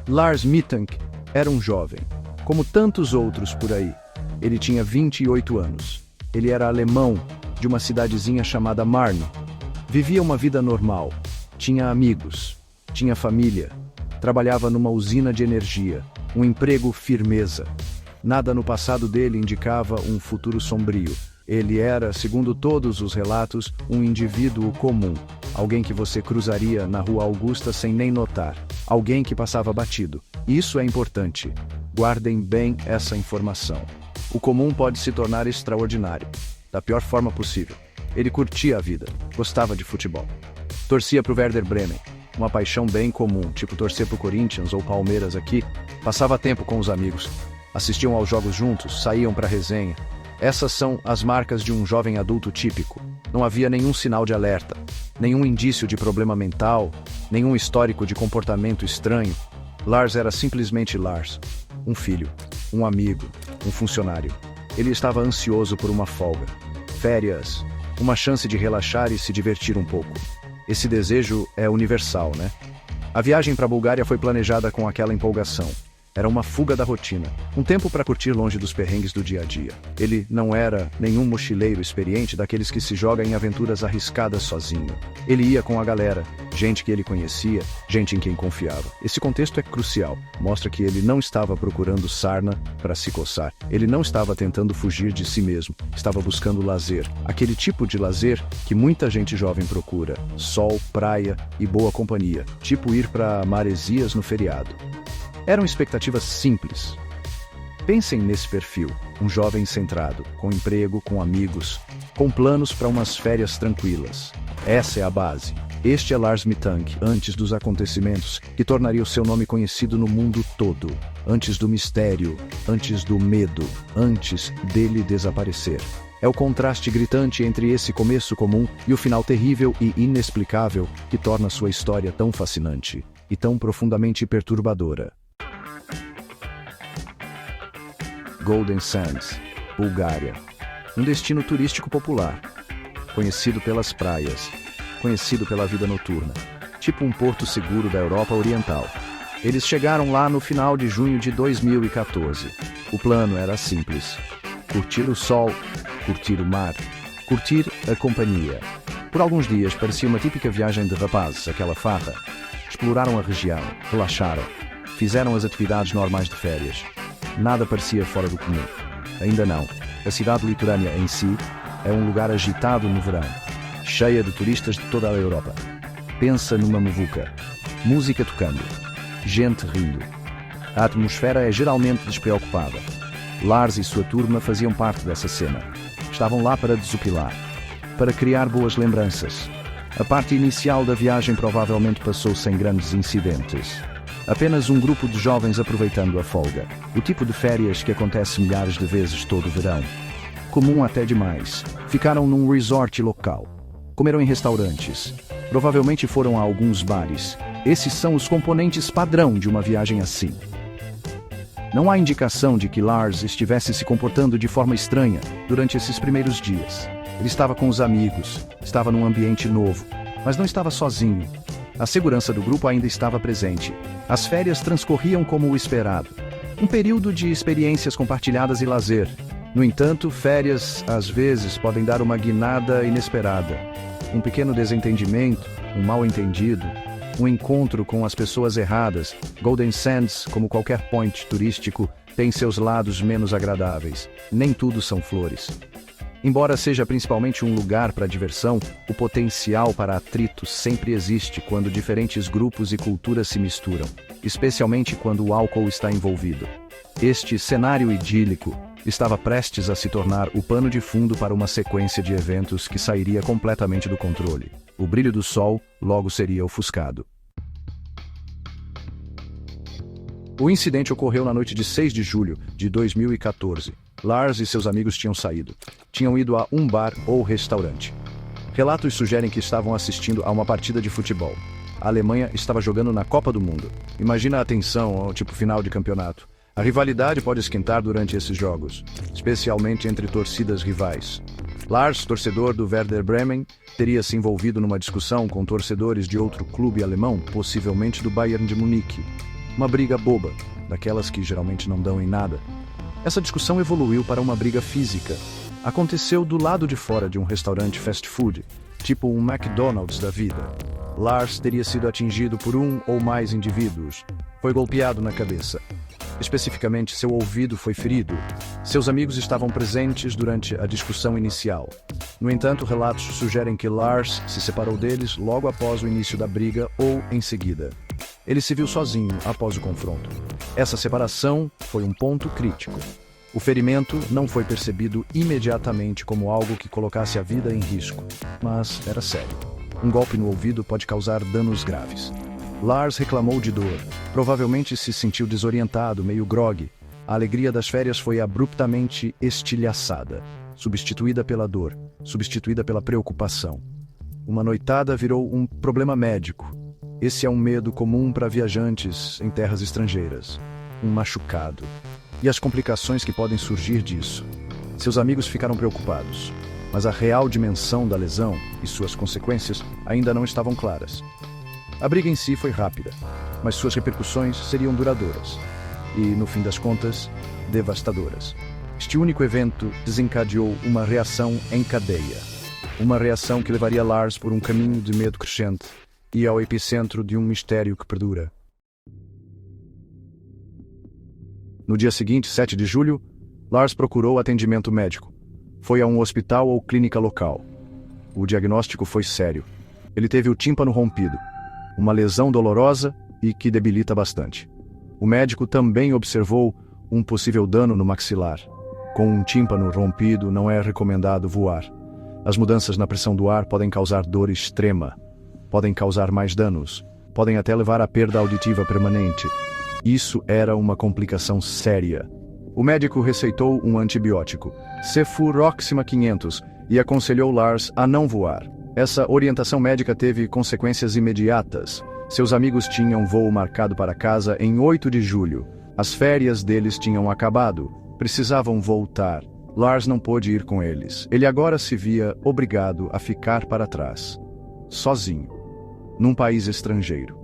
Lars Mittank era um jovem, como tantos outros por aí. Ele tinha 28 anos. Ele era alemão, de uma cidadezinha chamada Marne. Vivia uma vida normal. Tinha amigos. Tinha família. Trabalhava numa usina de energia. Um emprego firmeza. Nada no passado dele indicava um futuro sombrio. Ele era, segundo todos os relatos, um indivíduo comum. Alguém que você cruzaria na Rua Augusta sem nem notar. Alguém que passava batido. Isso é importante. Guardem bem essa informação. O comum pode se tornar extraordinário, da pior forma possível. Ele curtia a vida, gostava de futebol. Torcia pro Werder Bremen, uma paixão bem comum, tipo torcer pro Corinthians ou Palmeiras aqui. Passava tempo com os amigos, assistiam aos jogos juntos, saíam pra resenha. Essas são as marcas de um jovem adulto típico. Não havia nenhum sinal de alerta, nenhum indício de problema mental, nenhum histórico de comportamento estranho. Lars era simplesmente Lars. Um filho, um amigo, um funcionário. Ele estava ansioso por uma folga, férias, uma chance de relaxar e se divertir um pouco. Esse desejo é universal, né? A viagem para a Bulgária foi planejada com aquela empolgação. Era uma fuga da rotina, um tempo para curtir longe dos perrengues do dia a dia. Ele não era nenhum mochileiro experiente daqueles que se joga em aventuras arriscadas sozinho. Ele ia com a galera, gente que ele conhecia, gente em quem confiava. Esse contexto é crucial. Mostra que ele não estava procurando sarna para se coçar. Ele não estava tentando fugir de si mesmo. Estava buscando lazer. Aquele tipo de lazer que muita gente jovem procura. Sol, praia e boa companhia. Tipo ir para Maresias no feriado. Eram expectativas simples. Pensem nesse perfil, um jovem centrado, com emprego, com amigos, com planos para umas férias tranquilas. Essa é a base. Este é Lars Mittank, antes dos acontecimentos que tornaria o seu nome conhecido no mundo todo. Antes do mistério, antes do medo, antes dele desaparecer. É o contraste gritante entre esse começo comum e o final terrível e inexplicável que torna sua história tão fascinante e tão profundamente perturbadora. Golden Sands, Bulgária. Um destino turístico popular, conhecido pelas praias, conhecido pela vida noturna, tipo um porto seguro da Europa Oriental. Eles chegaram lá no final de junho de 2014. O plano era simples: curtir o sol, curtir o mar, curtir a companhia. Por alguns dias parecia uma típica viagem de rapazes, aquela farra. Exploraram a região, relaxaram, fizeram as atividades normais de férias. Nada parecia fora do comum. Ainda não. A cidade litorânea em si é um lugar agitado no verão, cheia de turistas de toda a Europa. Pensa numa muvuca. Música tocando. Gente rindo. A atmosfera é geralmente despreocupada. Lars e sua turma faziam parte dessa cena. Estavam lá para desopilar, para criar boas lembranças. A parte inicial da viagem provavelmente passou sem grandes incidentes. Apenas um grupo de jovens aproveitando a folga. O tipo de férias que acontece milhares de vezes todo o verão. Comum até demais. Ficaram num resort local. Comeram em restaurantes. Provavelmente foram a alguns bares. Esses são os componentes padrão de uma viagem assim. Não há indicação de que Lars estivesse se comportando de forma estranha durante esses primeiros dias. Ele estava com os amigos, estava num ambiente novo, mas não estava sozinho. A segurança do grupo ainda estava presente. As férias transcorriam como o esperado. Um período de experiências compartilhadas e lazer. No entanto, férias, às vezes, podem dar uma guinada inesperada. Um pequeno desentendimento, um mal-entendido, um encontro com as pessoas erradas. Golden Sands, como qualquer point turístico, tem seus lados menos agradáveis. Nem tudo são flores. Embora seja principalmente um lugar para diversão, o potencial para atrito sempre existe quando diferentes grupos e culturas se misturam, especialmente quando o álcool está envolvido. Este cenário idílico estava prestes a se tornar o pano de fundo para uma sequência de eventos que sairia completamente do controle. O brilho do sol logo seria ofuscado. O incidente ocorreu na noite de 6 de julho de 2014. Lars e seus amigos tinham saído. Tinham ido a um bar ou restaurante. Relatos sugerem que estavam assistindo a uma partida de futebol. A Alemanha estava jogando na Copa do Mundo. Imagina a tensão ao tipo final de campeonato. A rivalidade pode esquentar durante esses jogos, especialmente entre torcidas rivais. Lars, torcedor do Werder Bremen, teria se envolvido numa discussão com torcedores de outro clube alemão, possivelmente do Bayern de Munique. Uma briga boba, daquelas que geralmente não dão em nada. Essa discussão evoluiu para uma briga física. Aconteceu do lado de fora de um restaurante fast food, tipo um McDonald's da vida. Lars teria sido atingido por um ou mais indivíduos. Foi golpeado na cabeça. Especificamente, seu ouvido foi ferido. Seus amigos estavam presentes durante a discussão inicial. No entanto, relatos sugerem que Lars se separou deles logo após o início da briga ou em seguida. Ele se viu sozinho após o confronto. Essa separação foi um ponto crítico. O ferimento não foi percebido imediatamente como algo que colocasse a vida em risco, mas era sério. Um golpe no ouvido pode causar danos graves. Lars reclamou de dor. Provavelmente se sentiu desorientado, meio grogue. A alegria das férias foi abruptamente estilhaçada, substituída pela dor, substituída pela preocupação. Uma noitada virou um problema médico. Esse é um medo comum para viajantes em terras estrangeiras. Um machucado. E as complicações que podem surgir disso. Seus amigos ficaram preocupados, mas a real dimensão da lesão e suas consequências ainda não estavam claras. A briga em si foi rápida, mas suas repercussões seriam duradouras e, no fim das contas, devastadoras. Este único evento desencadeou uma reação em cadeia. Uma reação que levaria Lars por um caminho de medo crescente e ao epicentro de um mistério que perdura. No dia seguinte, 7 de julho, Lars procurou atendimento médico. Foi a um hospital ou clínica local. O diagnóstico foi sério. Ele teve o tímpano rompido, uma lesão dolorosa e que debilita bastante. O médico também observou um possível dano no maxilar. Com um tímpano rompido, não é recomendado voar. As mudanças na pressão do ar podem causar dor extrema, podem causar mais danos, podem até levar à perda auditiva permanente. Isso era uma complicação séria. O médico receitou um antibiótico, Cefuroxima 500, e aconselhou Lars a não voar. Essa orientação médica teve consequências imediatas. Seus amigos tinham voo marcado para casa em 8 de julho. As férias deles tinham acabado. Precisavam voltar. Lars não pôde ir com eles. Ele agora se via obrigado a ficar para trás. Sozinho. Num país estrangeiro.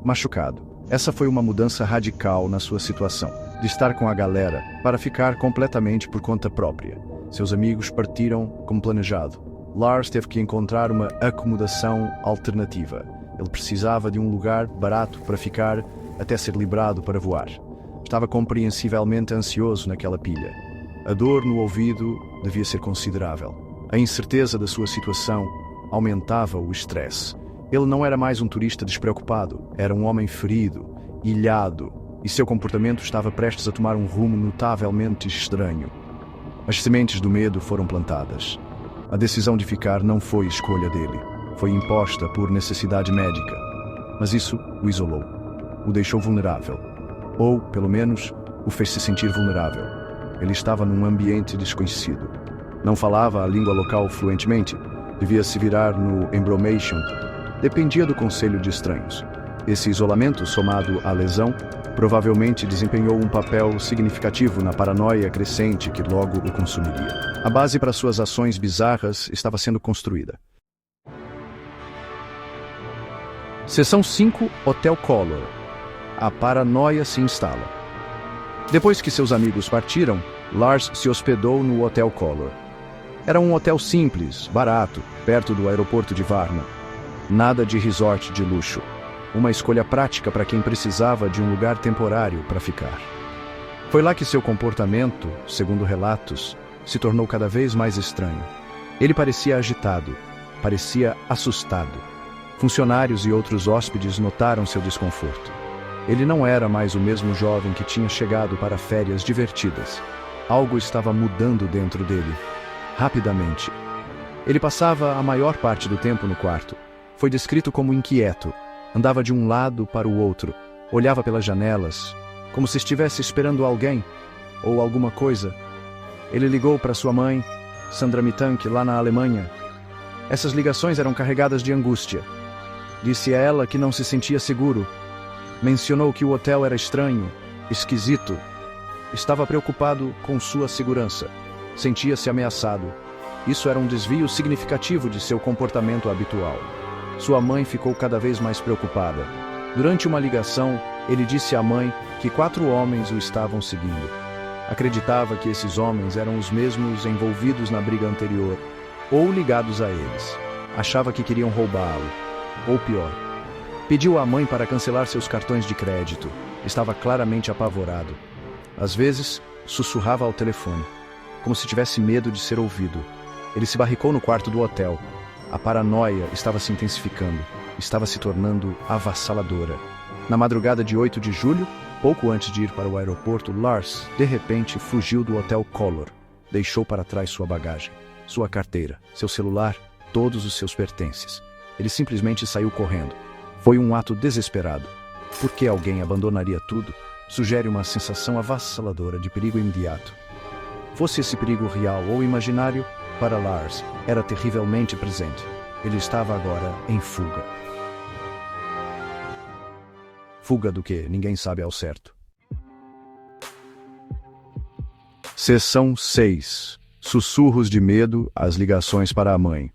Machucado. Essa foi uma mudança radical na sua situação. De estar com a galera para ficar completamente por conta própria. Seus amigos partiram como planejado. Lars teve que encontrar uma acomodação alternativa. Ele precisava de um lugar barato para ficar até ser liberado para voar. Estava compreensivelmente ansioso naquela pilha. A dor no ouvido devia ser considerável. A incerteza da sua situação aumentava o estresse. Ele não era mais um turista despreocupado, era um homem ferido, ilhado, e seu comportamento estava prestes a tomar um rumo notavelmente estranho. As sementes do medo foram plantadas. A decisão de ficar não foi escolha dele. Foi imposta por necessidade médica. Mas isso o isolou. O deixou vulnerável. Ou, pelo menos, o fez se sentir vulnerável. Ele estava num ambiente desconhecido. Não falava a língua local fluentemente. Devia se virar no embromation. Dependia do conselho de estranhos. Esse isolamento, somado à lesão, provavelmente desempenhou um papel significativo na paranoia crescente que logo o consumiria. A base para suas ações bizarras estava sendo construída. Seção 5, Hotel Color. A paranoia se instala. Depois que seus amigos partiram, Lars se hospedou no Hotel Color. Era um hotel simples, barato, perto do aeroporto de Varna. Nada de resort de luxo. Uma escolha prática para quem precisava de um lugar temporário para ficar. Foi lá que seu comportamento, segundo relatos, se tornou cada vez mais estranho. Ele parecia agitado, parecia assustado. Funcionários e outros hóspedes notaram seu desconforto. Ele não era mais o mesmo jovem que tinha chegado para férias divertidas. Algo estava mudando dentro dele, rapidamente. Ele passava a maior parte do tempo no quarto. Foi descrito como inquieto. Andava de um lado para o outro, olhava pelas janelas, como se estivesse esperando alguém ou alguma coisa. Ele ligou para sua mãe, Sandra Mitank, lá na Alemanha. Essas ligações eram carregadas de angústia. Disse a ela que não se sentia seguro. Mencionou que o hotel era estranho, esquisito. Estava preocupado com sua segurança. Sentia-se ameaçado. Isso era um desvio significativo de seu comportamento habitual. Sua mãe ficou cada vez mais preocupada. Durante uma ligação, ele disse à mãe que 4 homens o estavam seguindo. Acreditava que esses homens eram os mesmos envolvidos na briga anterior, ou ligados a eles. Achava que queriam roubá-lo, ou pior. Pediu à mãe para cancelar seus cartões de crédito. Estava claramente apavorado. Às vezes, sussurrava ao telefone, como se tivesse medo de ser ouvido. Ele se barricou no quarto do hotel. A paranoia estava se intensificando, estava se tornando avassaladora. Na madrugada de 8 de julho, pouco antes de ir para o aeroporto, Lars, de repente, fugiu do Hotel Collor. Deixou para trás sua bagagem, sua carteira, seu celular, todos os seus pertences. Ele simplesmente saiu correndo. Foi um ato desesperado. Por que alguém abandonaria tudo? Sugere uma sensação avassaladora de perigo imediato. Fosse esse perigo real ou imaginário, para Lars, era terrivelmente presente. Ele estava agora em fuga. Fuga do que ninguém sabe ao certo. Seção 6. Sussurros de medo, as ligações para a mãe.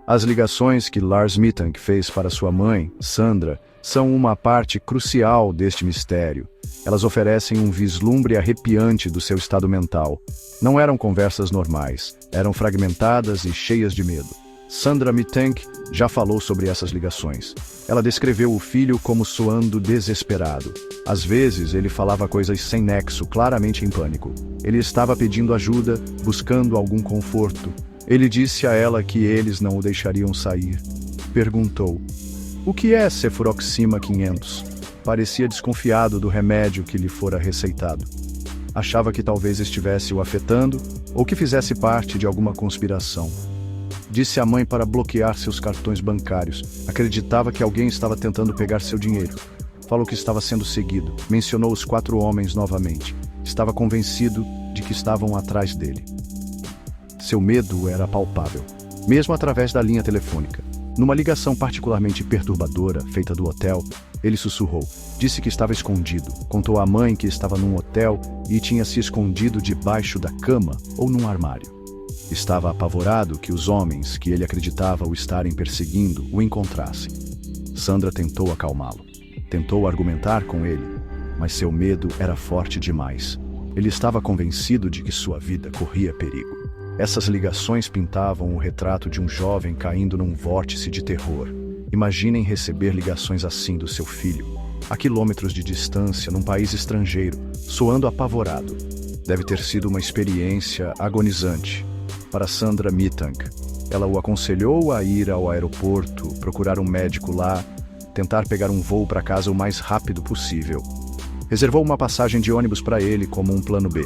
As ligações que Lars Mittank fez para sua mãe, Sandra, são uma parte crucial deste mistério. Elas oferecem um vislumbre arrepiante do seu estado mental. Não eram conversas normais, eram fragmentadas e cheias de medo. Sandra Mittank já falou sobre essas ligações. Ela descreveu o filho como soando desesperado. Às vezes, ele falava coisas sem nexo, claramente em pânico. Ele estava pedindo ajuda, buscando algum conforto. Ele disse a ela que eles não o deixariam sair. Perguntou: "O que é Cefuroxima 500?" Parecia desconfiado do remédio que lhe fora receitado. Achava que talvez estivesse o afetando ou que fizesse parte de alguma conspiração. Disse à mãe para bloquear seus cartões bancários. Acreditava que alguém estava tentando pegar seu dinheiro. Falou que estava sendo seguido. Mencionou os 4 homens novamente. Estava convencido de que estavam atrás dele. Seu medo era palpável, mesmo através da linha telefônica. Numa ligação particularmente perturbadora, feita do hotel, ele sussurrou. Disse que estava escondido. Contou à mãe que estava num hotel e tinha se escondido debaixo da cama ou num armário. Estava apavorado que os homens que ele acreditava o estarem perseguindo o encontrassem. Sandra tentou acalmá-lo. Tentou argumentar com ele, mas seu medo era forte demais. Ele estava convencido de que sua vida corria perigo. Essas ligações pintavam o retrato de um jovem caindo num vórtice de terror. Imaginem receber ligações assim do seu filho, a quilômetros de distância, num país estrangeiro, soando apavorado. Deve ter sido uma experiência agonizante. Para Sandra Mittank, ela o aconselhou a ir ao aeroporto, procurar um médico lá, tentar pegar um voo para casa o mais rápido possível. Reservou uma passagem de ônibus para ele como um plano B.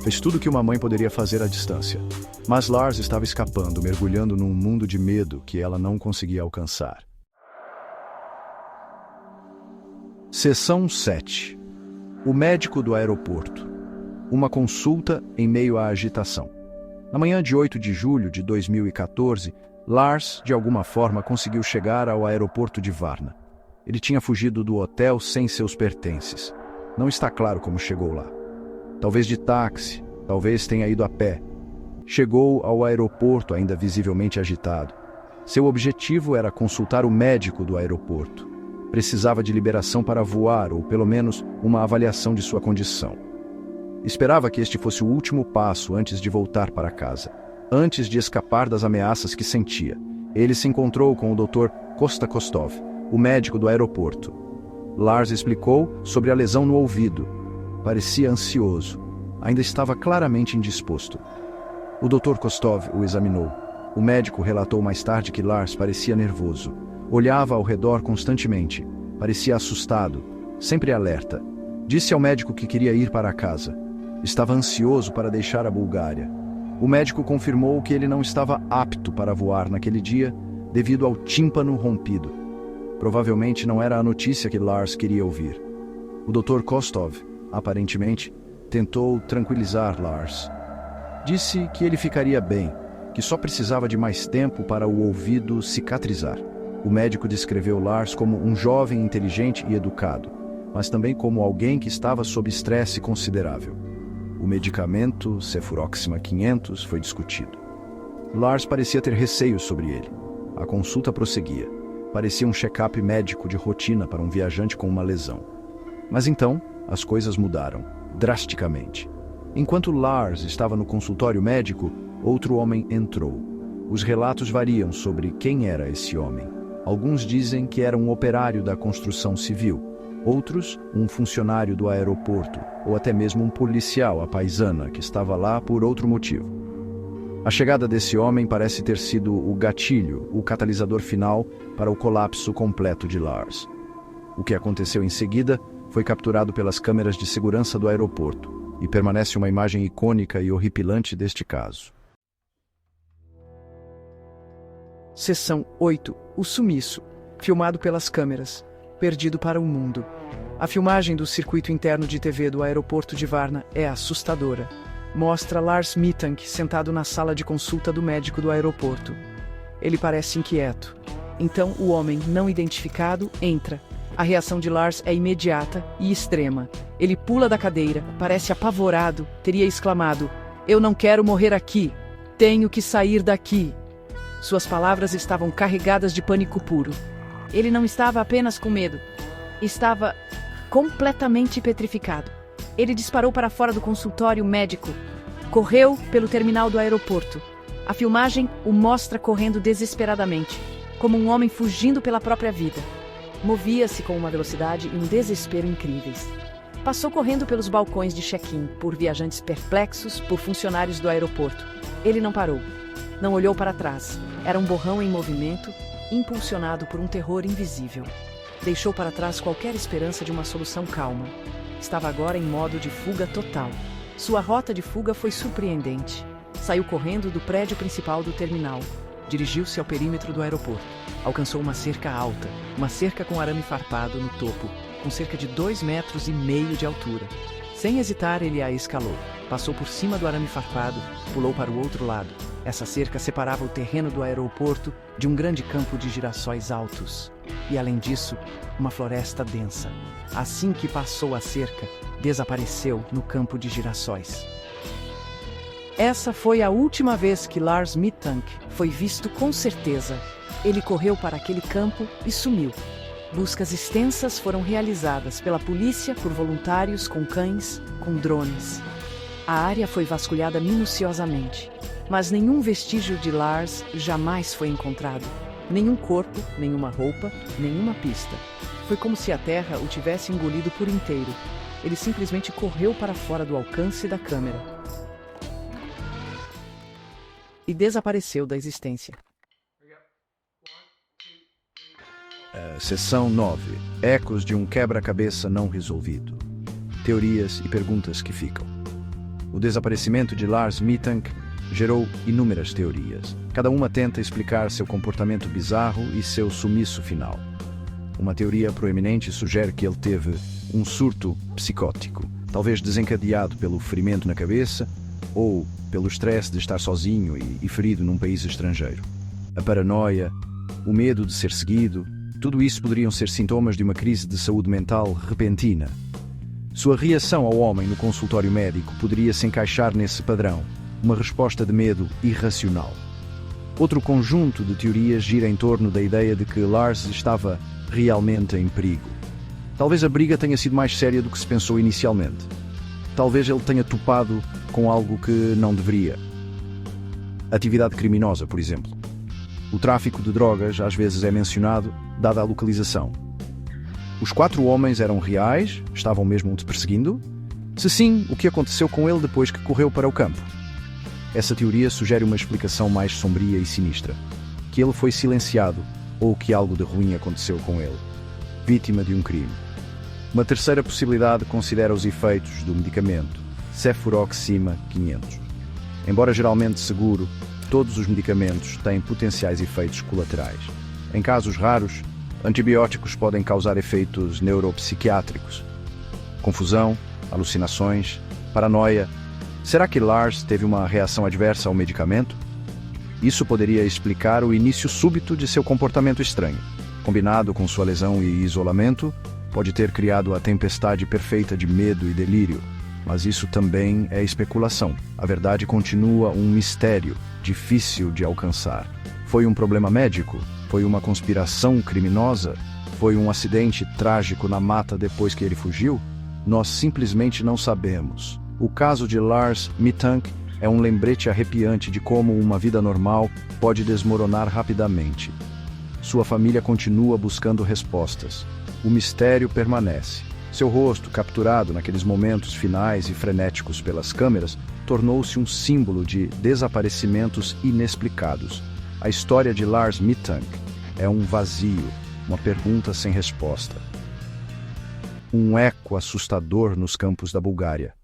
Fez tudo o que uma mãe poderia fazer à distância. Mas Lars estava escapando, mergulhando num mundo de medo que ela não conseguia alcançar. Seção 7. O médico do aeroporto. Uma consulta em meio à agitação. Na manhã de 8 de julho de 2014, Lars, de alguma forma, conseguiu chegar ao aeroporto de Varna. Ele tinha fugido do hotel sem seus pertences. Não está claro como chegou lá. Talvez de táxi, talvez tenha ido a pé. Chegou ao aeroporto ainda visivelmente agitado. Seu objetivo era consultar o médico do aeroporto. Precisava de liberação para voar, ou pelo menos uma avaliação de sua condição. Esperava que este fosse o último passo antes de voltar para casa, antes de escapar das ameaças que sentia. Ele se encontrou com o Dr. Kostakostov, o médico do aeroporto. Lars explicou sobre a lesão no ouvido. Parecia ansioso. Ainda estava claramente indisposto. O Dr. Kostov o examinou. O médico relatou mais tarde que Lars parecia nervoso. Olhava ao redor constantemente. Parecia assustado, sempre alerta. Disse ao médico que queria ir para casa. Estava ansioso para deixar a Bulgária. O médico confirmou que ele não estava apto para voar naquele dia devido ao tímpano rompido. Provavelmente não era a notícia que Lars queria ouvir. O Dr. Kostov, aparentemente, tentou tranquilizar Lars. Disse que ele ficaria bem, que só precisava de mais tempo para o ouvido cicatrizar. O médico descreveu Lars como um jovem inteligente e educado, mas também como alguém que estava sob estresse considerável. O medicamento Cefuroxima 500 foi discutido. Lars parecia ter receio sobre ele. A consulta prosseguia. Parecia um check-up médico de rotina para um viajante com uma lesão. Mas então, as coisas mudaram, drasticamente. Enquanto Lars estava no consultório médico, outro homem entrou. Os relatos variam sobre quem era esse homem. Alguns dizem que era um operário da construção civil, outros, um funcionário do aeroporto, ou até mesmo um policial à paisana que estava lá por outro motivo. A chegada desse homem parece ter sido o gatilho, o catalisador final para o colapso completo de Lars. O que aconteceu em seguida foi capturado pelas câmeras de segurança do aeroporto e permanece uma imagem icônica e horripilante deste caso. Seção 8. O sumiço. Filmado pelas câmeras. Perdido para o mundo. A filmagem do circuito interno de TV do aeroporto de Varna é assustadora. Mostra Lars Mittank sentado na sala de consulta do médico do aeroporto. Ele parece inquieto. Então o homem não identificado entra. A reação de Lars é imediata e extrema. Ele pula da cadeira, parece apavorado, teria exclamado: "Eu não quero morrer aqui! Tenho que sair daqui!" Suas palavras estavam carregadas de pânico puro. Ele não estava apenas com medo. Estava completamente petrificado. Ele disparou para fora do consultório médico. Correu pelo terminal do aeroporto. A filmagem o mostra correndo desesperadamente, como um homem fugindo pela própria vida. Movia-se com uma velocidade e um desespero incríveis. Passou correndo pelos balcões de check-in, por viajantes perplexos, por funcionários do aeroporto. Ele não parou. Não olhou para trás. Era um borrão em movimento, impulsionado por um terror invisível. Deixou para trás qualquer esperança de uma solução calma. Estava agora em modo de fuga total. Sua rota de fuga foi surpreendente. Saiu correndo do prédio principal do terminal. Dirigiu-se ao perímetro do aeroporto. Alcançou uma cerca alta, uma cerca com arame farpado no topo, com cerca de 2,5 metros de altura. Sem hesitar, ele a escalou. Passou por cima do arame farpado, pulou para o outro lado. Essa cerca separava o terreno do aeroporto de um grande campo de girassóis altos. E, além disso, uma floresta densa. Assim que passou a cerca, desapareceu no campo de girassóis. Essa foi a última vez que Lars Mittank foi visto com certeza. Ele correu para aquele campo e sumiu. Buscas extensas foram realizadas pela polícia, por voluntários, com cães, com drones. A área foi vasculhada minuciosamente, mas nenhum vestígio de Lars jamais foi encontrado. Nenhum corpo, nenhuma roupa, nenhuma pista. Foi como se a terra o tivesse engolido por inteiro. Ele simplesmente correu para fora do alcance da câmera. E desapareceu da existência. Seção 9. Ecos de um quebra-cabeça não resolvido. Teorias e perguntas que ficam. O desaparecimento de Lars Mittank gerou inúmeras teorias. Cada uma tenta explicar seu comportamento bizarro e seu sumiço final. Uma teoria proeminente sugere que ele teve um surto psicótico, talvez desencadeado pelo ferimento na cabeça ou pelo estresse de estar sozinho e ferido num país estrangeiro. A paranoia, o medo de ser seguido, tudo isso poderiam ser sintomas de uma crise de saúde mental repentina. Sua reação ao homem no consultório médico poderia se encaixar nesse padrão, uma resposta de medo irracional. Outro conjunto de teorias gira em torno da ideia de que Lars estava realmente em perigo. Talvez a briga tenha sido mais séria do que se pensou inicialmente. Talvez ele tenha topado com algo que não deveria. Atividade criminosa, por exemplo. O tráfico de drogas às vezes é mencionado, dada a localização. Os 4 homens eram reais? Estavam mesmo te perseguindo? Se sim, o que aconteceu com ele depois que correu para o campo? Essa teoria sugere uma explicação mais sombria e sinistra. Que ele foi silenciado ou que algo de ruim aconteceu com ele. Vítima de um crime. Uma terceira possibilidade considera os efeitos do medicamento Cefuroxima 500. Embora geralmente seguro, todos os medicamentos têm potenciais efeitos colaterais. Em casos raros, antibióticos podem causar efeitos neuropsiquiátricos. Confusão, alucinações, paranoia. Será que Lars teve uma reação adversa ao medicamento? Isso poderia explicar o início súbito de seu comportamento estranho. Combinado com sua lesão e isolamento, pode ter criado a tempestade perfeita de medo e delírio. Mas isso também é especulação. A verdade continua um mistério, difícil de alcançar. Foi um problema médico? Foi uma conspiração criminosa? Foi um acidente trágico na mata depois que ele fugiu? Nós simplesmente não sabemos. O caso de Lars Mittank é um lembrete arrepiante de como uma vida normal pode desmoronar rapidamente. Sua família continua buscando respostas. O mistério permanece. Seu rosto, capturado naqueles momentos finais e frenéticos pelas câmeras, tornou-se um símbolo de desaparecimentos inexplicados. A história de Lars Mittank é um vazio, uma pergunta sem resposta. Um eco assustador nos campos da Bulgária.